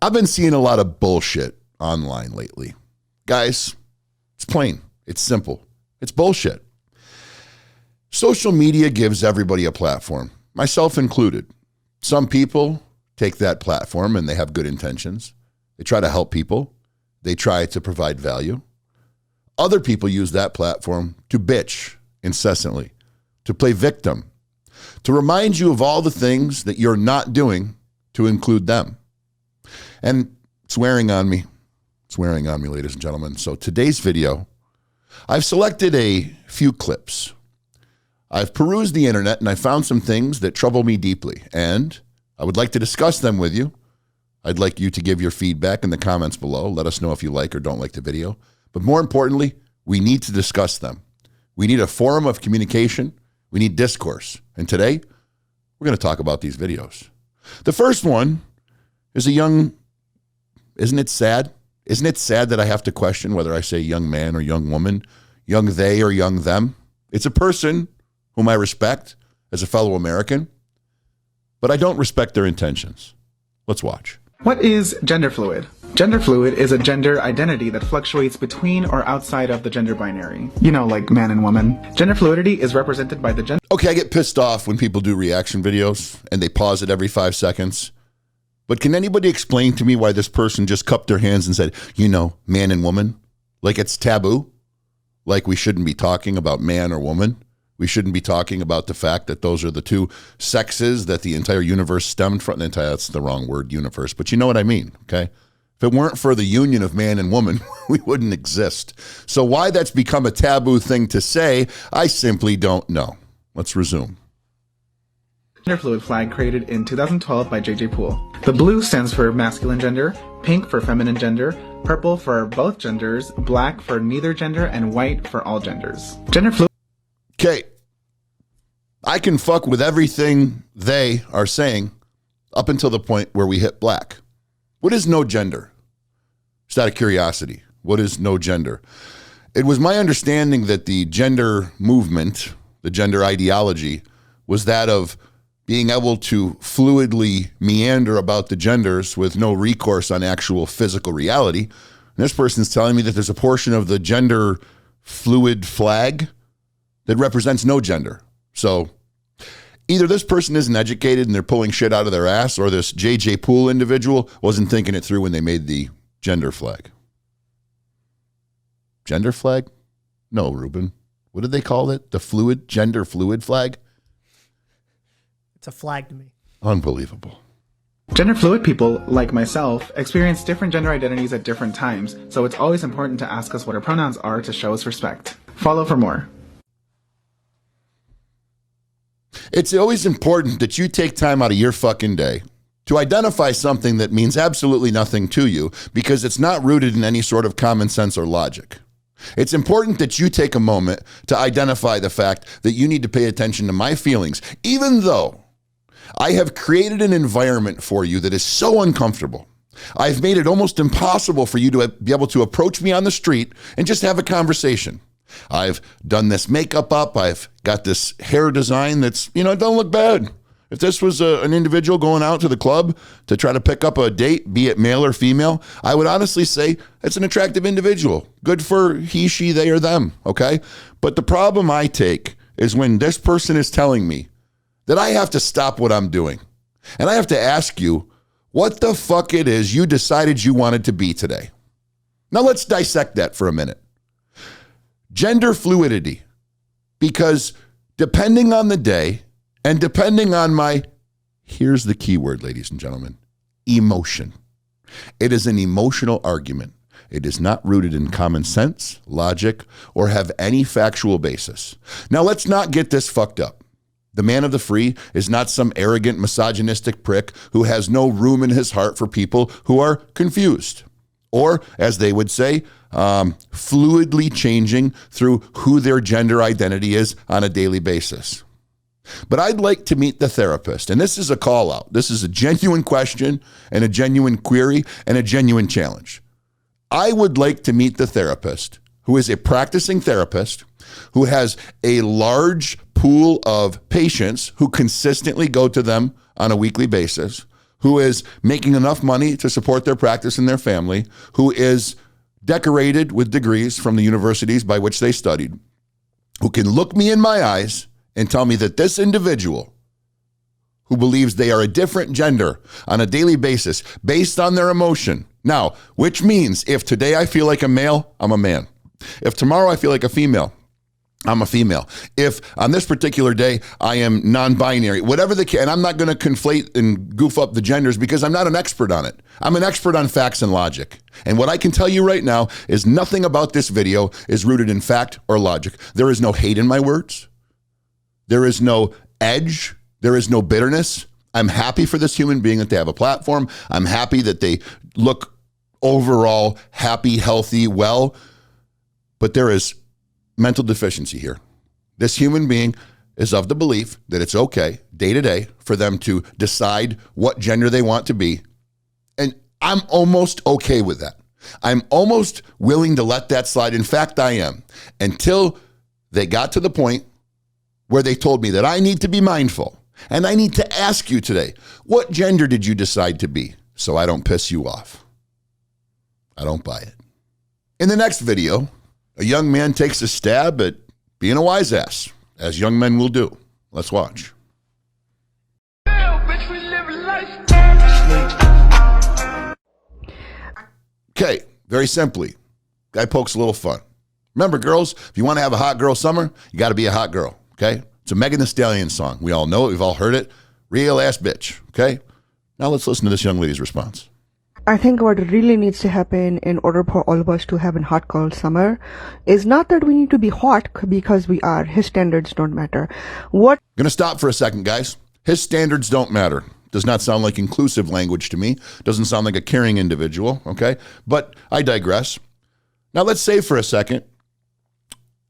I've been seeing a lot of bullshit online lately. Guys, it's plain. It's simple. It's bullshit. Social media gives everybody a platform, myself included. Some people take that platform and they have good intentions. They try to help people. They try to provide value. Other people use that platform to bitch incessantly, to play victim, to remind you of all the things that you're not doing to include them. And it's wearing on me. It's wearing on me, ladies and gentlemen. So today's video, I've selected a few clips. I've perused the internet and I found some things that trouble me deeply. And I would like to discuss them with you. I'd like you to give your feedback in the comments below. Let us know if you like or don't like the video. But more importantly, we need to discuss them. We need a forum of communication. We need discourse. And today, we're going to talk about these videos. The first one is a young, isn't it sad? Isn't it sad that I have to question whether I say young man or young woman, young they or young them? It's a person whom I respect as a fellow American, but I don't respect their intentions. Let's watch. What is gender fluid? Gender fluid is a gender identity that fluctuates between or outside of the gender binary. You know, like man and woman. Gender fluidity is represented by the gender... Okay, I get pissed off when people do reaction videos and they pause it every 5 seconds. But can anybody explain to me why this person just cupped their hands and said, you know, man and woman? Like it's taboo? Like we shouldn't be talking about man or woman? We shouldn't be talking about the fact that those are the two sexes that the entire universe stemmed from. That's the wrong word, universe, but you know what I mean, okay? If it weren't for the union of man and woman, we wouldn't exist. So why that's become a taboo thing to say, I simply don't know. Let's resume. Gender fluid flag created in 2012 by J.J. Poole. The blue stands for masculine gender, pink for feminine gender, purple for both genders, black for neither gender, and white for all genders. Gender fluid... Okay, I can fuck with everything they are saying up until the point where we hit black. What is no gender? Just out of curiosity, what is no gender? It was my understanding that the gender movement, the gender ideology, was that of being able to fluidly meander about the genders with no recourse on actual physical reality. And this person's telling me that there's a portion of the gender fluid flag that represents no gender. So either this person isn't educated and they're pulling shit out of their ass, or this J.J. Poole individual wasn't thinking it through when they made the gender flag. Gender flag? No, Ruben. What did they call it? The fluid, gender fluid flag? It's a flag to me. Unbelievable. Gender fluid people, like myself, experience different gender identities at different times, so it's always important to ask us what our pronouns are to show us respect. Follow for more. It's always important that you take time out of your fucking day to identify something that means absolutely nothing to you because it's not rooted in any sort of common sense or logic. It's important that you take a moment to identify the fact that you need to pay attention to my feelings, even though I have created an environment for you that is so uncomfortable. I've made it almost impossible for you to be able to approach me on the street and just have a conversation. I've done this makeup up. I've got this hair design that's, it don't look bad. If this was an individual going out to the club to try to pick up a date, be it male or female, I would honestly say it's an attractive individual. Good for he, she, they, or them, okay? But the problem I take is when this person is telling me that I have to stop what I'm doing. And I have to ask you what the fuck it is you decided you wanted to be today. Now let's dissect that for a minute. Gender fluidity, because depending on the day and depending on my, here's the key word, ladies and gentlemen, emotion. It is an emotional argument. It is not rooted in common sense, logic, or have any factual basis. Now let's not get this fucked up. The man of the free is not some arrogant, misogynistic prick who has no room in his heart for people who are confused. Or, as they would say, fluidly changing through who their gender identity is on a daily basis. But I'd like to meet the therapist, and this is a call out. This is a genuine question and a genuine query and a genuine challenge. I would like to meet the therapist who is a practicing therapist, who has a large pool of patients who consistently go to them on a weekly basis, who is making enough money to support their practice and their family, who is decorated with degrees from the universities by which they studied, who can look me in my eyes and tell me that this individual who believes they are a different gender on a daily basis based on their emotion. Now, which means if today I feel like a male, I'm a man. If tomorrow I feel like a female, I'm a female. If on this particular day I am non-binary, whatever the case, and I'm not going to conflate and goof up the genders because I'm not an expert on it. I'm an expert on facts and logic. And what I can tell you right now is nothing about this video is rooted in fact or logic. There is no hate in my words. There is no edge. There is no bitterness. I'm happy for this human being that they have a platform. I'm happy that they look overall happy, healthy, well, but there is mental deficiency here. This human being is of the belief that it's okay day to day for them to decide what gender they want to be. And I'm almost okay with that. I'm almost willing to let that slide. In fact, I am, until they got to the point where they told me that I need to be mindful. And I need to ask you today, what gender did you decide to be so I don't piss you off? I don't buy it. In the next video, a young man takes a stab at being a wise ass, as young men will do. Let's watch. Okay, very simply, guy pokes a little fun. Remember, girls, if you want to have a hot girl summer, you got to be a hot girl, okay? It's a Megan Thee Stallion song. We all know it. We've all heard it. Real ass bitch, okay? Now let's listen to this young lady's response. I think what really needs to happen in order for all of us to have a hot girl summer is not that we need to be hot because we are. His standards don't matter. Going to stop for a second, guys. His standards don't matter. Does not sound like inclusive language to me. Doesn't sound like a caring individual, okay? But I digress. Now let's say for a second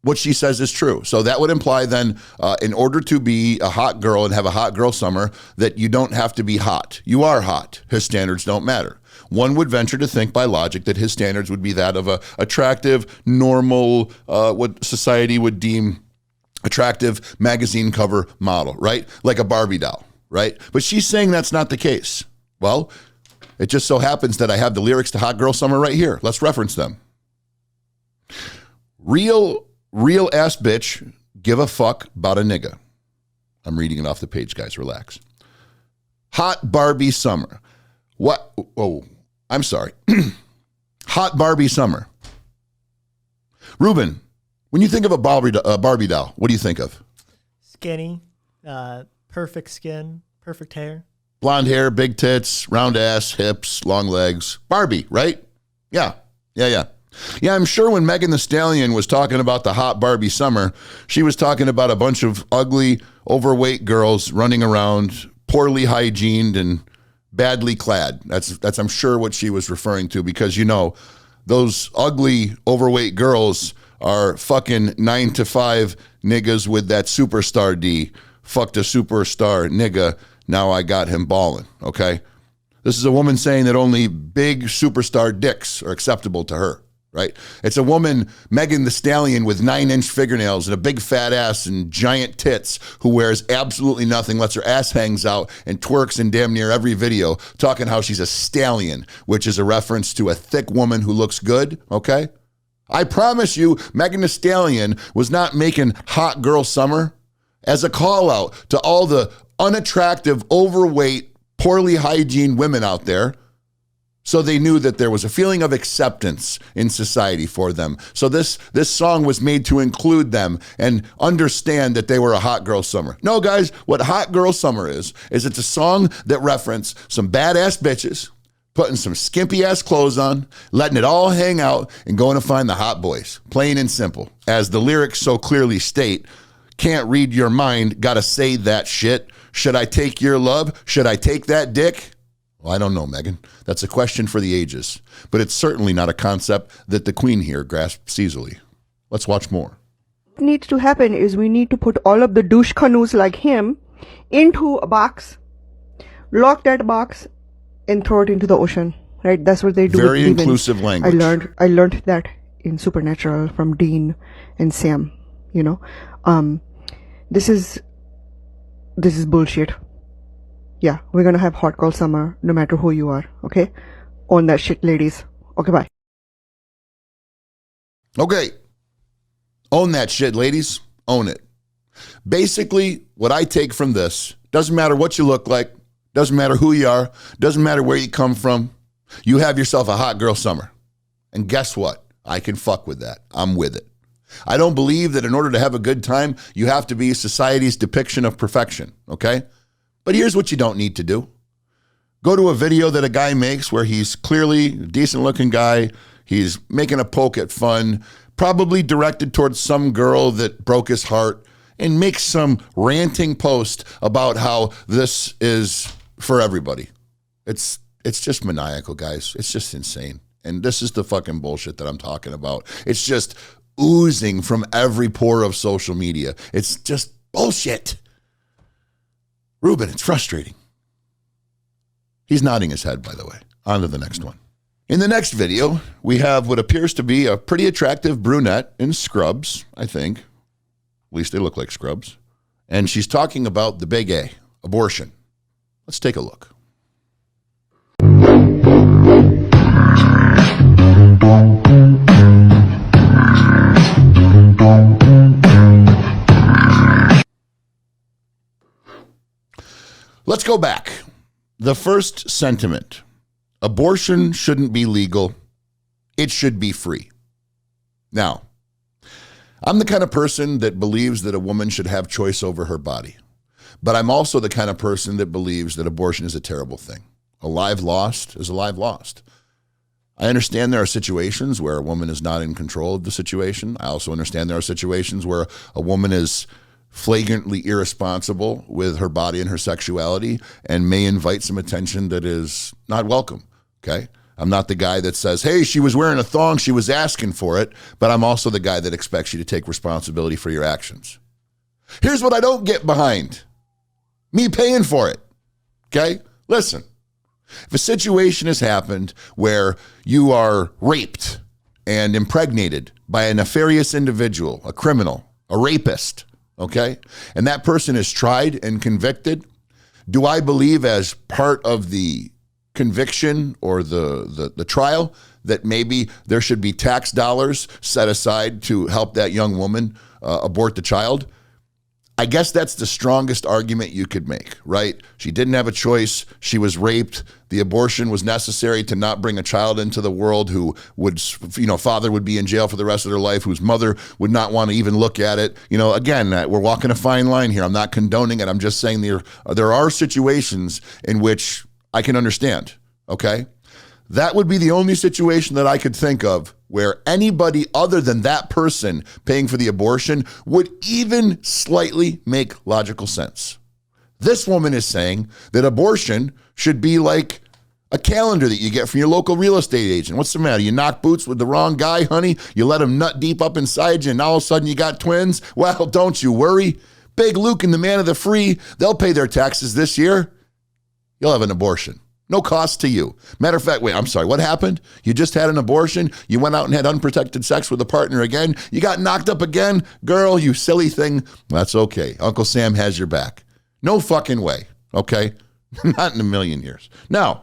what she says is true. So that would imply then, in order to be a hot girl and have a hot girl summer, that you don't have to be hot. You are hot. His standards don't matter. One would venture to think by logic that his standards would be that of a attractive, normal, what society would deem attractive magazine cover model, right? Like a Barbie doll, right? But she's saying that's not the case. Well, it just so happens that I have the lyrics to Hot Girl Summer right here. Let's reference them. Real ass bitch, give a fuck about a nigga. I'm reading it off the page, guys. Relax. Hot Barbie summer. What? Oh, I'm sorry. Hot Barbie summer. Ruben, when you think of a Barbie doll, what do you think of? Skinny, perfect skin, perfect hair. Blonde hair, big tits, round ass, hips, long legs. Barbie, right? Yeah. Yeah, I'm sure when Megan Thee Stallion was talking about the hot Barbie summer, she was talking about a bunch of ugly, overweight girls running around, poorly hygiened and badly clad. That's I'm sure what she was referring to, because, you know, those ugly, overweight girls are fucking 9-to-5 niggas with that superstar D. Fucked a superstar nigga, now I got him balling, okay? This is a woman saying that only big superstar dicks are acceptable to her. Right? It's a woman, Megan Thee Stallion, with 9-inch fingernails and a big fat ass and giant tits, who wears absolutely nothing, lets her ass hangs out and twerks in damn near every video, talking how she's a stallion, which is a reference to a thick woman who looks good, okay? I promise you, Megan Thee Stallion was not making Hot Girl Summer as a call out to all the unattractive, overweight, poorly hygiened women out there, so they knew that there was a feeling of acceptance in society for them. So this song was made to include them and understand that they were a hot girl summer. No, guys, what Hot Girl Summer is it's a song that references some badass bitches putting some skimpy ass clothes on, letting it all hang out, and going to find the hot boys. Plain and simple. As the lyrics so clearly state, can't read your mind, gotta say that shit. Should I take your love? Should I take that dick? Well, I don't know, Megan. That's a question for the ages. But it's certainly not a concept that the queen here grasps easily. Let's watch more. What needs to happen is we need to put all of the douche canoes like him into a box, lock that box, and throw it into the ocean. Right? That's what they do. Very inclusive language. I learned that in Supernatural from Dean and Sam. You know, this is bullshit. Yeah, we're gonna have hot girl summer no matter who you are, okay? Own that shit, ladies. Okay, bye. Okay. Own that shit, ladies. Own it. Basically, what I take from this, doesn't matter what you look like, doesn't matter who you are, doesn't matter where you come from, you have yourself a hot girl summer. And guess what? I can fuck with that. I'm with it. I don't believe that in order to have a good time, you have to be society's depiction of perfection, okay? But here's what you don't need to do. Go to a video that a guy makes where he's clearly a decent looking guy. He's making a poke at fun, probably directed towards some girl that broke his heart, and make some ranting post about how this is for everybody. It's just maniacal, guys. It's just insane. And this is the fucking bullshit that I'm talking about. It's just oozing from every pore of social media. It's just bullshit. Ruben, it's frustrating. He's nodding his head, by the way. On to the next one. In the next video, we have what appears to be a pretty attractive brunette in scrubs, I think. At least they look like scrubs. And she's talking about the big A, abortion. Let's take a look. Let's go back. The first sentiment, abortion shouldn't be legal. It should be free. Now, I'm the kind of person that believes that a woman should have choice over her body. But I'm also the kind of person that believes that abortion is a terrible thing. A life lost is a life lost. I understand there are situations where a woman is not in control of the situation. I also understand there are situations where a woman is flagrantly irresponsible with her body and her sexuality and may invite some attention that is not welcome, okay? I'm not the guy that says, hey, she was wearing a thong, she was asking for it, but I'm also the guy that expects you to take responsibility for your actions. Here's what I don't get behind. Me paying for it, okay? Listen, if a situation has happened where you are raped and impregnated by a nefarious individual, a criminal, a rapist, okay, and that person is tried and convicted, do I believe as part of the conviction or the trial that maybe there should be tax dollars set aside to help that young woman abort the child? I guess that's the strongest argument you could make, right? She didn't have a choice. She was raped. The abortion was necessary to not bring a child into the world who would, father would be in jail for the rest of their life, whose mother would not want to even look at it. Again, we're walking a fine line here. I'm not condoning it. I'm just saying there are situations in which I can understand, okay? That would be the only situation that I could think of where anybody other than that person paying for the abortion would even slightly make logical sense. This woman is saying that abortion should be like a calendar that you get from your local real estate agent. What's the matter? You knock boots with the wrong guy, honey? You let him nut deep up inside you and all of a sudden you got twins? Well, don't you worry. Big Luke and the man of the free, they'll pay their taxes this year. You'll have an abortion. No cost to you. Matter of fact, wait, I'm sorry, what happened? You just had an abortion? You went out and had unprotected sex with a partner again? You got knocked up again? Girl, you silly thing. That's okay. Uncle Sam has your back. No fucking way, okay? Not in a million years. Now,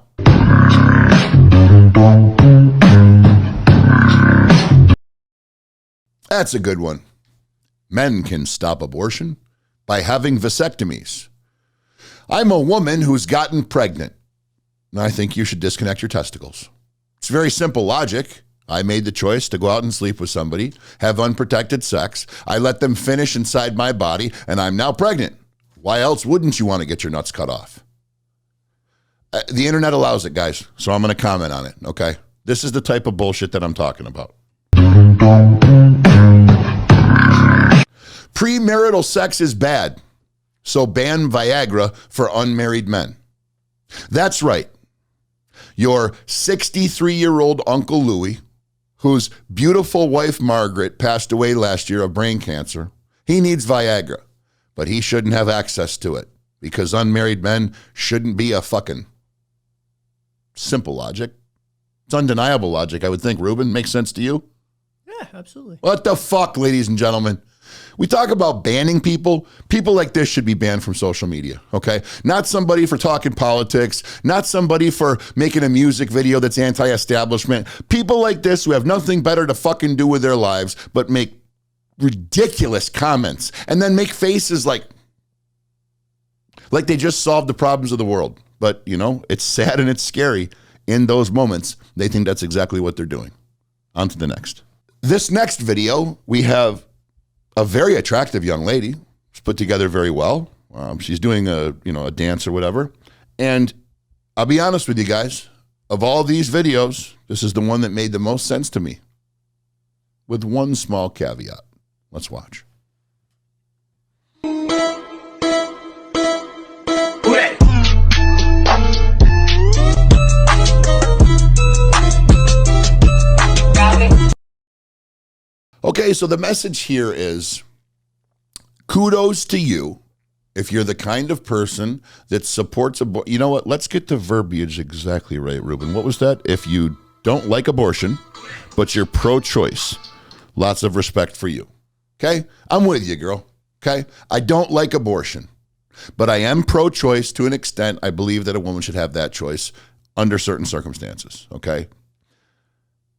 that's a good one. Men can stop abortion by having vasectomies. I'm a woman who's gotten pregnant. I think you should disconnect your testicles. It's very simple logic. I made the choice to go out and sleep with somebody, have unprotected sex. I let them finish inside my body, and I'm now pregnant. Why else wouldn't you want to get your nuts cut off? The internet allows it, guys, so I'm going to comment on it, okay? This is the type of bullshit that I'm talking about. Premarital sex is bad, so ban Viagra for unmarried men. That's right. Your 63-year-old Uncle Louie, whose beautiful wife Margaret passed away last year of brain cancer, he needs Viagra, but he shouldn't have access to it because unmarried men shouldn't be a fucking. Simple logic. It's undeniable logic, I would think, Ruben. Makes sense to you? Yeah, absolutely. What the fuck, ladies and gentlemen? We talk about banning people. People like this should be banned from social media, okay? Not somebody for talking politics, not somebody for making a music video that's anti-establishment. People like this who have nothing better to fucking do with their lives but make ridiculous comments and then make faces like they just solved the problems of the world. But, you know, it's sad and it's scary. In those moments, they think that's exactly what they're doing. On to the next. This next video, we have a very attractive young lady. She's put together very well. She's doing a dance or whatever. And I'll be honest with you guys, of all these videos, this is the one that made the most sense to me, with one small caveat. Let's watch. Okay, so the message here is kudos to you if you're the kind of person that supports abortion. You know what? Let's get the verbiage exactly right, Ruben. What was that? If you don't like abortion, but you're pro-choice, lots of respect for you. Okay? I'm with you, girl. Okay? I don't like abortion, but I am pro-choice to an extent. I believe that a woman should have that choice under certain circumstances. Okay?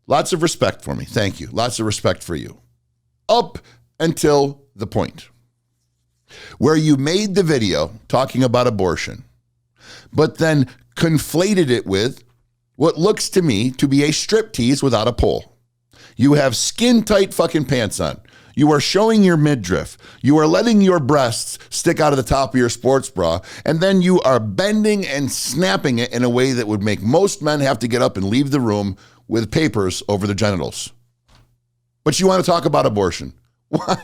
Lots of respect for me. Thank you. Lots of respect for you. Up until the point where you made the video talking about abortion, but then conflated it with what looks to me to be a striptease without a pole. You have skin-tight fucking pants on. You are showing your midriff. You are letting your breasts stick out of the top of your sports bra, and then you are bending and snapping it in a way that would make most men have to get up and leave the room with papers over their genitals. But you want to talk about abortion. Why?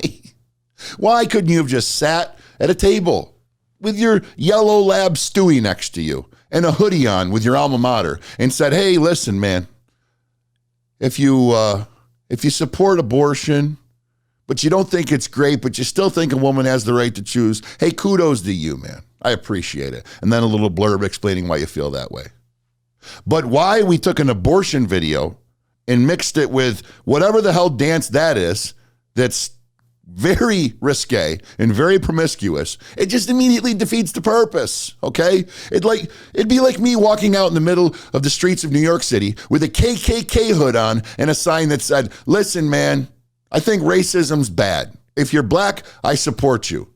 Why couldn't you have just sat at a table with your yellow lab Stewie next to you and a hoodie on with your alma mater and said, hey, listen, man, if you support abortion, but you don't think it's great, but you still think a woman has the right to choose, hey, kudos to you, man. I appreciate it. And then a little blurb explaining why you feel that way. But why we took an abortion video and mixed it with whatever the hell dance that is, that's very risque and very promiscuous, it just immediately defeats the purpose, okay? It'd be like me walking out in the middle of the streets of New York City with a KKK hood on and a sign that said, listen, man, I think racism's bad. If you're black, I support you.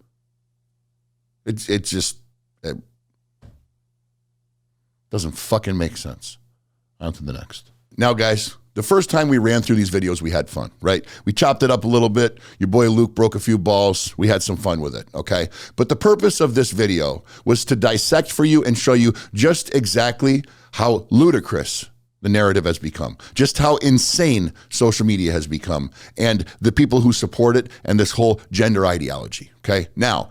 It doesn't fucking make sense. On to the next. Now, guys, the first time we ran through these videos, we had fun, right? We chopped it up a little bit. Your boy Luke broke a few balls. We had some fun with it, okay? But the purpose of this video was to dissect for you and show you just exactly how ludicrous the narrative has become, just how insane social media has become, and the people who support it and this whole gender ideology, okay? Now,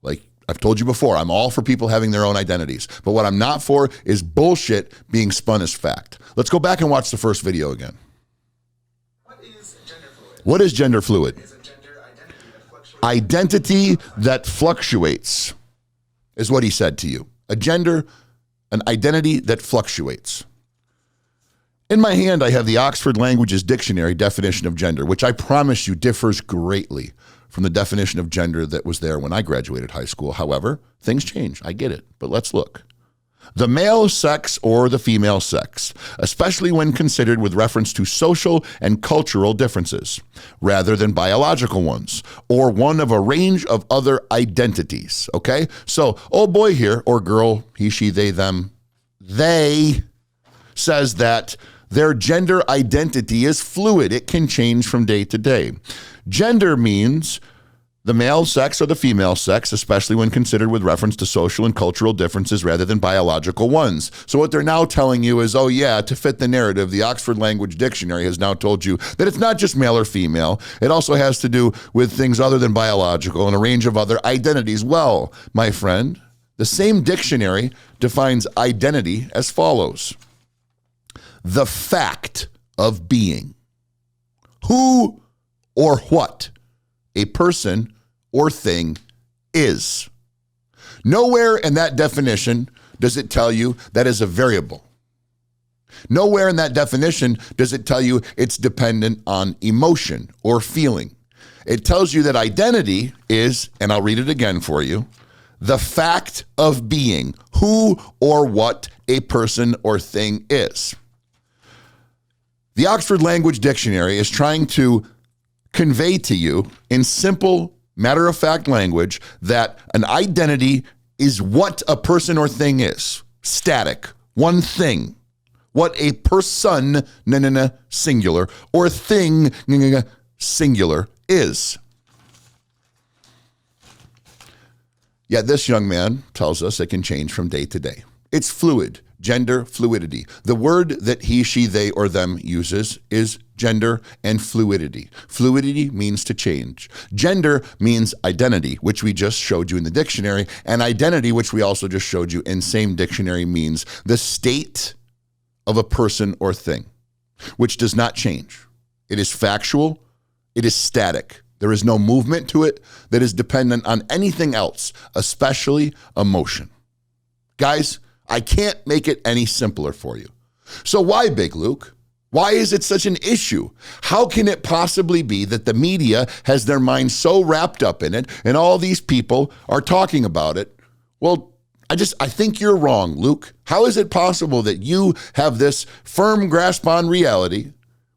like I've told you before, I'm all for people having their own identities, but what I'm not for is bullshit being spun as fact. Let's go back and watch the first video again. What is gender fluid? What is gender fluid? Is a gender identity that fluctuates. Identity that fluctuates is what he said to you. An identity that fluctuates. In my hand, I have the Oxford Languages Dictionary definition of gender, which I promise you differs greatly from the definition of gender that was there when I graduated high school. However, things change. I get it. But let's look. The male sex or the female sex, especially when considered with reference to social and cultural differences, rather than biological ones, or one of a range of other identities. Okay? So, old boy here, or girl, he, she, they, them, they says that their gender identity is fluid. It can change from day to day. Gender means the male sex or the female sex, especially when considered with reference to social and cultural differences rather than biological ones. So what they're now telling you is, oh yeah, to fit the narrative, the Oxford Language Dictionary has now told you that it's not just male or female. It also has to do with things other than biological and a range of other identities. Well, my friend, the same dictionary defines identity as follows. The fact of being. Who or what a person or thing is. Nowhere in that definition does it tell you that is a variable. Nowhere in that definition does it tell you it's dependent on emotion or feeling. It tells you that identity is, and I'll read it again for you, the fact of being, who or what a person or thing is. The Oxford Language Dictionary is trying to convey to you in simple, matter-of-fact language that an identity is what a person or thing is. Static, one thing. What a person, singular, or thing, singular, is. Yet this young man tells us it can change from day to day. It's fluid, gender fluidity. The word that he, she, they, or them uses is gender and fluidity. Fluidity means to change. Gender means identity, which we just showed you in the dictionary, and identity, which we also just showed you in same dictionary, means the state of a person or thing, which does not change. It is factual. It is static. There is no movement to it that is dependent on anything else, especially emotion. Guys, I can't make it any simpler for you. So why, Big Luke? Why is it such an issue? How can it possibly be that the media has their mind so wrapped up in it and all these people are talking about it? Well, I think you're wrong, Luke. How is it possible that you have this firm grasp on reality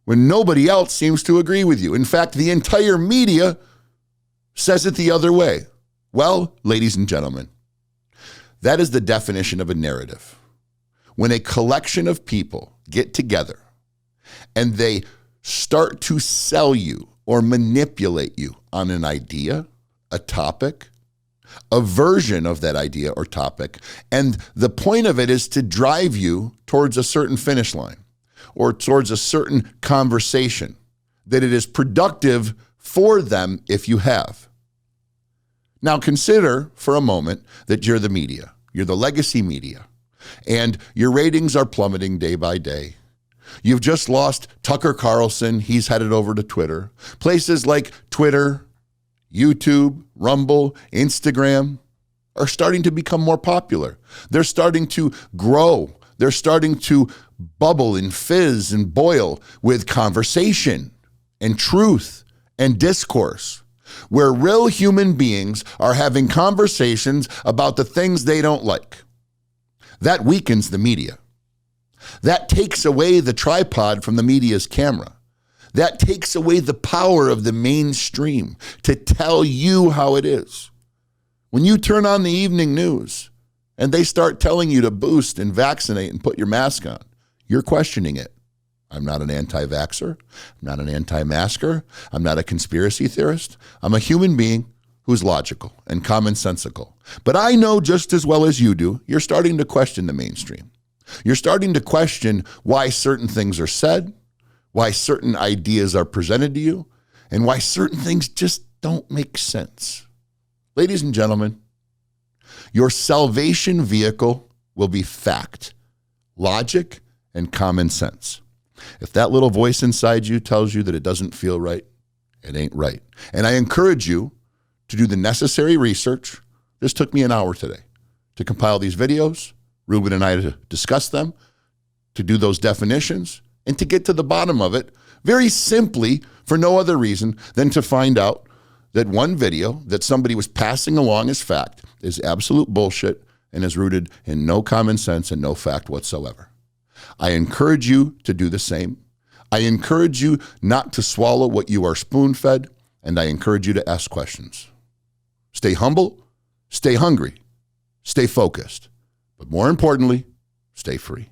when nobody else seems to agree with you? In fact, the entire media says it the other way. Well, ladies and gentlemen, that is the definition of a narrative. When a collection of people get together and they start to sell you or manipulate you on an idea, a topic, a version of that idea or topic, and the point of it is to drive you towards a certain finish line or towards a certain conversation, that it is productive for them if you have. Now consider for a moment that you're the media, you're the legacy media, and your ratings are plummeting day by day. You've just lost Tucker Carlson, he's headed over to Twitter. Places like Twitter, YouTube, Rumble, Instagram are starting to become more popular. They're starting to grow. They're starting to bubble and fizz and boil with conversation and truth and discourse, where real human beings are having conversations about the things they don't like. That weakens the media. That takes away the tripod from the media's camera. That takes away the power of the mainstream to tell you how it is. When you turn on the evening news and they start telling you to boost and vaccinate and put your mask on, you're questioning it. I'm not an anti-vaxxer. I'm not an anti-masker. I'm not a conspiracy theorist. I'm a human being who's logical and commonsensical. But I know just as well as you do, you're starting to question the mainstream. You're starting to question why certain things are said, why certain ideas are presented to you, and why certain things just don't make sense. Ladies and gentlemen, your salvation vehicle will be fact, logic, and common sense. If that little voice inside you tells you that it doesn't feel right, it ain't right. And I encourage you to do the necessary research. This took me an hour today to compile these videos, Ruben and I to discuss them, to do those definitions, and to get to the bottom of it very simply for no other reason than to find out that one video that somebody was passing along as fact is absolute bullshit and is rooted in no common sense and no fact whatsoever. I encourage you to do the same. I encourage you not to swallow what you are spoon-fed, and I encourage you to ask questions. Stay humble, stay hungry, stay focused, but more importantly, stay free.